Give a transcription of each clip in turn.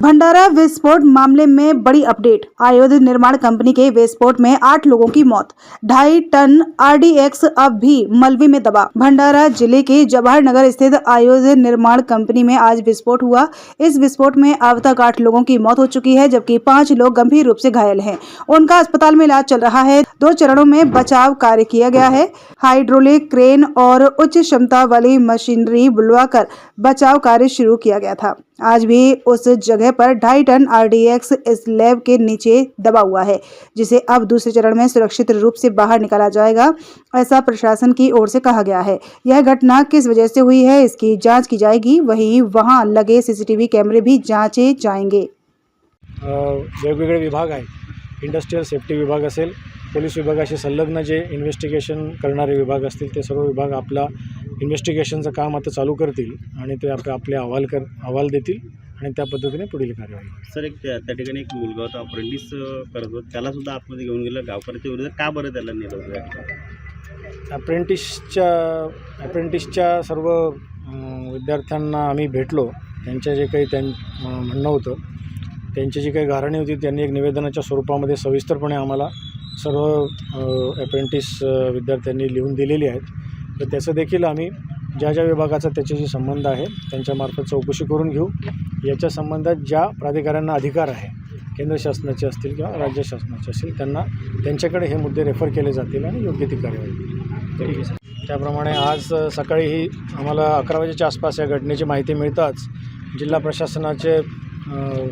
भंडारा विस्फोट मामले में बड़ी अपडेट। आयुध निर्माण कंपनी के विस्फोट में 8 लोगों की मौत। 2.5 टन RDX अब भी मलबे में दबा। भंडारा जिले के जवाहर नगर स्थित आयुध निर्माण कंपनी में आज विस्फोट हुआ। इस विस्फोट में अब तक 8 लोगों की मौत हो चुकी है, जबकि 5 लोग गंभीर रूप से घायल हैं। उनका अस्पताल में इलाज चल रहा है। 2 चरणों में बचाव कार्य किया गया है। हाइड्रोलिक क्रेन और उच्च क्षमता वाली मशीनरी बुलवाकर बचाव कार्य शुरू किया गया था। आज भी उस जगह पर 2.5 टन RDX स्लैब के नीचे दबा हुआ है, जिसे अब दूसरे चरण में सुरक्षित रूप से बाहर निकाला जाएगा, ऐसा प्रशासन की ओर से कहा गया है। यह घटना किस वजह से हुई है, इसकी जांच की जाएगी। वहीं वहां लगे CCTV कैमरे भी जांचे जाएंगे। वेगवेगळे विभाग आहेत, इंडस्ट्रियल सेफ्टी विभाग असेल, पोलीस विभागाशी संलग्न जे इन्व्हेस्टिगेशन करणारे विभाग असतील, ते सर्व विभाग आपला इन्व्हेस्टिगेशनचं काम आता चालू करतील आणि ते आपले अहवाल देतील आणि त्या पद्धतीने पुढील कार्यवाही. सर, एक त्या ठिकाणी एक मुलगा होता, अप्रेंटिस करत होता, त्याला सुद्धा आतमध्ये घेऊन गेलं गावकऱ्याच्या विरुद्ध. का बरं त्याला नेलं होतं? अप्रेंटिसच्या सर्व विद्यार्थ्यांना आम्ही भेटलो. त्यांच्या जे काही म्हणणं होतं, त्यांची जी काही गाऱ्हाणी होती, त्यांनी एक निवेदनाच्या स्वरूपामध्ये सविस्तरपणे आम्हाला सर्व अप्रेंटिस विद्यार्थ्यांनी लिहून दिलेली आहेत. तर त्याचं देखील आम्ही ज्या विभागाचा त्याच्याशी संबंध आहे त्यांच्यामार्फत चौकशी करून घेऊ. याच्या संबंधात ज्या प्राधिकाऱ्यांना अधिकार आहे, केंद्र शासनाचे असतील किंवा राज्य शासनाचे असतील, त्यांच्याकडे हे मुद्दे रेफर केले जातील आणि योग्य ती कार्यवाही. त्याप्रमाणे आज सकाळीही आम्हाला 11 वाजेच्या आसपास या घटनेची माहिती मिळताच जिल्हा प्रशासनाचे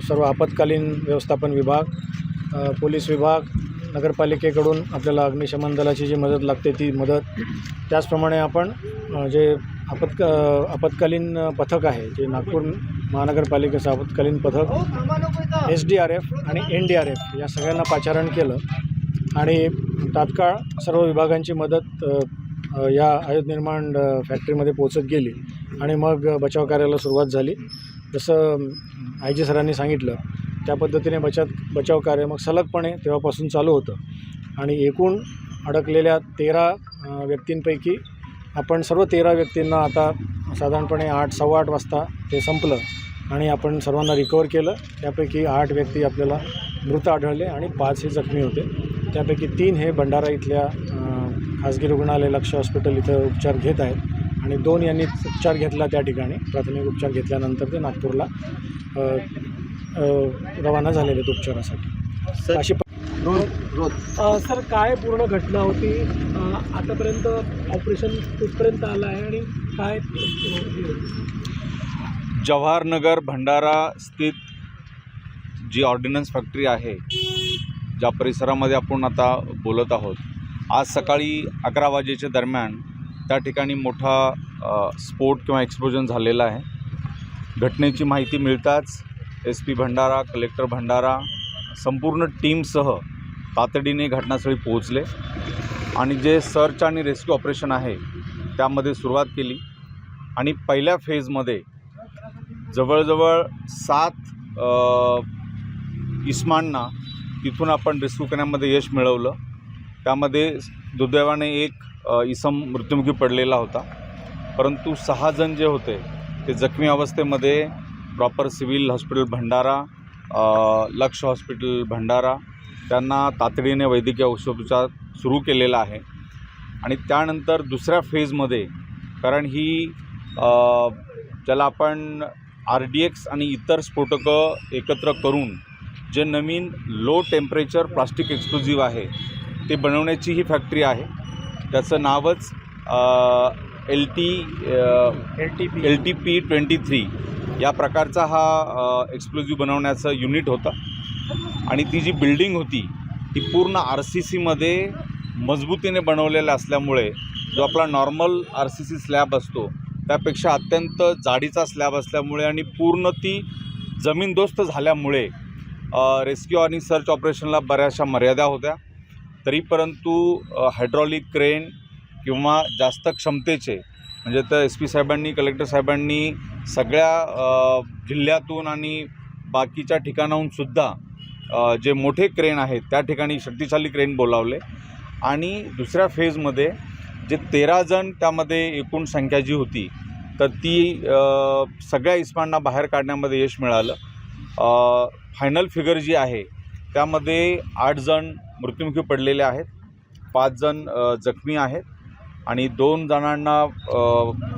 सर्व आपत्कालीन व्यवस्थापन विभाग, पोलीस विभाग, नगरपालिकेकडून आपल्याला अग्निशमन दलाची जी मदत लागते ती मदत, त्याचप्रमाणे आपण जे आपत्कालीन पथक आहे, जे नागपूर महानगरपालिकेचं आपत्कालीन पथक, SDRF आणि NDRF या सगळ्यांना पाचारण केलं आणि तात्काळ सर्व विभागांची मदत या आयुध निर्माण फॅक्टरीमध्ये पोहोचत गेली आणि मग बचाव कार्याला सुरुवात झाली. जसं IG सरांनी सांगितलं त्या पद्धतीने बचाव कार्य मग सलगपणे तेव्हापासून चालू होतं आणि एकूण अडकलेल्या 13 व्यक्तींपैकी आपण सर्व 13 व्यक्तींना आता साधारणपणे 8-8:15 वाजता ते संपलं आणि आपण सर्वांना रिकवर केलं. त्यापैकी 8 व्यक्ती आपल्याला मृत आढळले आणि 5 हे जखमी होते. त्यापैकी 3 हे भंडारा इथल्या खाजगी रुग्णालय लक्ष हॉस्पिटल इथं उपचार घेत आहेत आणि 2 यांनी उपचार घेतला. त्या ठिकाणी प्राथमिक उपचार घेतल्यानंतर ते नागपूरला रवाना झालेले आहेत उपचारासाठी. अशी सर, काय पूर्ण घटना होती? आतापर्यंत ऑपरेशन कुठपर्यंत आलं आहे आणि काय? जवाहर नगर भंडारा स्थित जी ऑर्डिनन्स फॅक्टरी आहे, ज्या परिसरामध्ये आपण आता बोलत आहोत, आज सकाळी 11 वाजेच्या दरम्यान त्या ठिकाणी मोठा स्फोट किंवा एक्सप्लोजन झालेला आहे. घटनेची माहिती मिळताच SP भंडारा, कलेक्टर भंडारा संपूर्ण टीमसह तातडीने घटनास्थळी पोहोचले आणि जे सर्च आणि रेस्क्यू ऑपरेशन आहे त्यामध्ये सुरुवात केली आणि पहिल्या फेजमध्ये जवळजवळ 7 इस्मांना तिथून आपण रेस्क्यू करण्यामध्ये यश मिळवलं. त्यामध्ये दुर्दैवाने एक इसम मृत्युमुखी पडलेला होता, परंतु 6 जण जे होते ते जखमी अवस्थेमध्ये प्रॉपर सिव्हिल हॉस्पिटल भंडारा, लक्ष हॉस्पिटल भंडारा, त्यांना तातडीने वैद्यकीय औषधोपचार सुरू केलेला आहे. आणि त्यानंतर दुसऱ्या फेजमध्ये, कारण ही ज्याला आपण RDX आणि इतर स्फोटकं एकत्र करून जे नवीन लो टेम्परेचर प्लास्टिक एक्सप्लोजिव्ह आहे ते बनवण्याची ही फॅक्टरी आहे. त्याचं नावच LTP-23 या प्रकारचा हा एक्सप्लोजिव्ह बनवण्याचं युनिट होतं आणि ती जी बिल्डिंग होती ती पूर्ण RCCमध्ये मजबूतीने बनवलेला असल्यामुळे जो आपला नॉर्मल RCC स्लॅब असतो त्यापेक्षा अत्यंत जाडीचा स्लॅब असल्यामुळे आणि पूर्ण ती जमीनदोस्त झाल्यामुळे रेस्क्यू आणि सर्च ऑपरेशनला बऱ्याचशा मर्यादा होत्या. तरी परंतु हायड्रॉलिक क्रेन किंवा जास्त क्षमतेचे, म्हणजे तर SP साहेबांनी, कलेक्टर साहेबांनी सगळ्या जिल्ह्यातून आणि बाकीच्या ठिकाणाहूनसुद्धा जे मोठे क्रेन आहेत त्या ठिकाणी शक्तिशाली क्रेन बोलावले आणि दुसऱ्या फेजमध्ये जे 13 जण त्यामध्ये एकूण संख्या जी होती तर ती सगळ्या इस्मांना बाहेर काढण्यामध्ये यश मिळालं. फायनल फिगर जी आहे त्यामध्ये 8 जण मृत्युमुखी पडलेले आहेत, 5 जण जखमी आहेत आणि 2 जणांना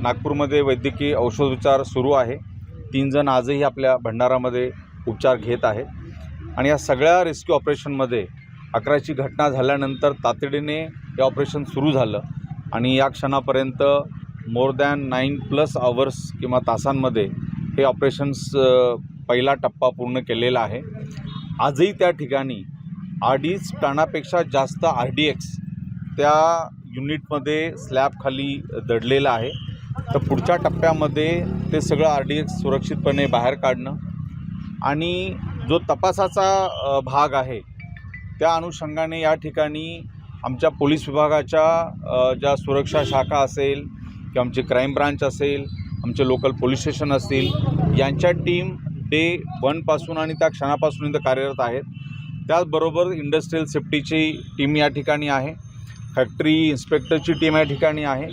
नागपूरमध्ये वैद्यकीय औषधोपचार सुरू आहे. 3 जण आजही आपल्या भंडारामध्ये उपचार घेत आहेत. आणि या सगळ्या रेस्क्यू ऑपरेशनमध्ये 11ची घटना झाल्यानंतर तातडीने हे ऑपरेशन सुरू झालं आणि या क्षणापर्यंत मोर दॅन 9+ आवर्स किंवा तासांमध्ये हे ऑपरेशन्स पहिला टप्पा पूर्ण केलेला आहे. आजही त्या ठिकाणी 2.5 टनापेक्षा जास्त RDX त्या युनिटमध्ये स्लॅबखाली दडलेलं आहे. तर पुढच्या टप्प्यामध्ये ते सगळं RDX सुरक्षितपणे बाहेर काढणं आणि जो तपासाचा भाग आहे त्या अनुषंगाने या ठिकाणी आमच्या पोलीस विभागाच्या ज्या सुरक्षा शाखा असेल किंवा आमचे क्राईम ब्रांच असेल, आमचे लोकल पोलीस स्टेशन असतील, यांच्या टीम डे 1 पासून आणि त्या क्षणापासून इथं कार्यरत आहेत. त्याचबरोबर इंडस्ट्रियल सेफ्टीची टीम या ठिकाणी आहे, फॅक्टरी इन्स्पेक्टरची टीम या ठिकाणी आहे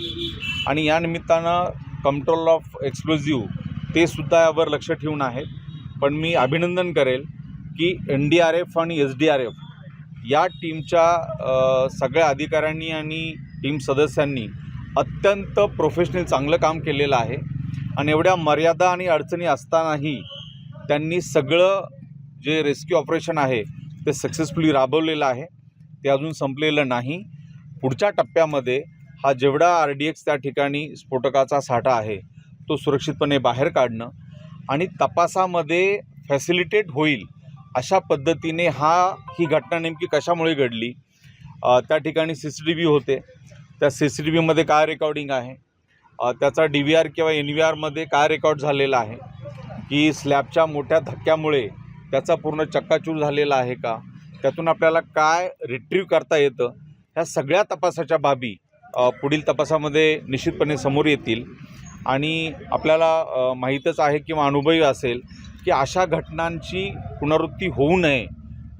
आणि या निमित्तानं कंट्रोल ऑफ एक्सप्लोजिव्ह ते सुद्धा यावर लक्ष ठेवून आहेत. पण मी अभिनंदन करेल की NDRF आणि SDRF या टीमच्या सगळ्या अधिकाऱ्यांनी आणि टीम सदस्यांनी अत्यंत प्रोफेशनल चांगलं काम केलेलं आहे आणि एवढ्या मर्यादा आणि अडचणी असतानाही त्यांनी सगळं जे रेस्क्यू ऑपरेशन आहे ते सक्सेसफुली राबवलेलं आहे. ते अजून संपलेलं नाही. पुढच्या टप्प्यामध्ये हा जेवढा RDX त्या ठिकाणी स्फोटकाचा साठा आहे तो सुरक्षितपणे बाहेर काढणं आणि तपासामध्ये फॅसिलिटेट होईल अशा पद्धतीने ही घटना नेमकी कशामुळे घडली, त्या ठिकाणी CCTV होते, त्या CCTVमध्ये काय रेकॉर्डिंग आहे, त्याचा DVR किंवा NVRमध्ये काय रेकॉर्ड झालेला आहे, की स्लॅबच्या मोठ्या धक्क्यामुळे त्याचा पूर्ण चक्काचूर झालेला आहे का, त्यातून आपल्याला काय रिट्रीव्ह करता येतं, ह्या सगळ्या तपासाच्या बाबी पुढील तपासामध्ये निश्चितपणे समोर येतील. आणि आपल्याला माहीतच आहे किंवा अनुभवी असेल की अशा घटनांची पुनरावृत्ती होऊ नये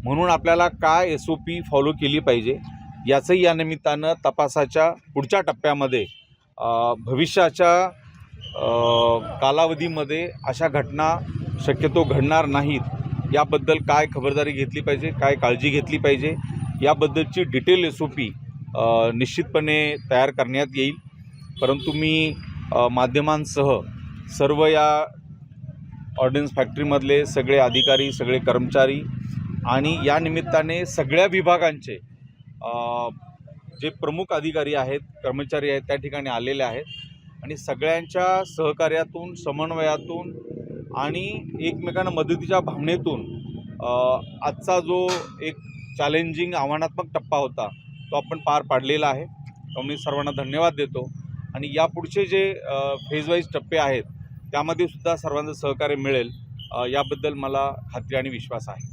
म्हणून आपल्याला काय SOP फॉलो केली पाहिजे याचंही या निमित्तानं तपासाच्या पुढच्या टप्प्यामध्ये भविष्याच्या कालावधीमध्ये अशा घटना शक्यतो घडणार नाहीत याबद्दल काय खबरदारी घेतली पाहिजे, काय काळजी घेतली पाहिजे याबद्दलची डिटेल SOP निश्चितपणे तयार करण्यात येईल. परंतु मी माध्यमांसह सर्व या ऑर्डिनन्स फॅक्टरीमधले सगळे अधिकारी, सगळे कर्मचारी आणि या निमित्ताने सगळ्या विभागांचे जे प्रमुख अधिकारी आहेत, कर्मचारी आहेत त्या ठिकाणी आलेले आहेत आणि सगळ्यांच्या सहकार्यातून, समन्वयातून आणि एकमेकांना मदतीच्या भावनेतून आजचा जो एक चॅलेंजिंग आव्हानात्मक टप्पा होता तो आपण पार पाडलेला आहे. मी सर्वांना धन्यवाद देतो आणि यापुढचे जे फेज वाईज टप्पे आहेत त्यामध्ये सुद्धा सर्वांचं सहकार्य मिळेल याबद्दल मला खात्री आणि विश्वास आहे.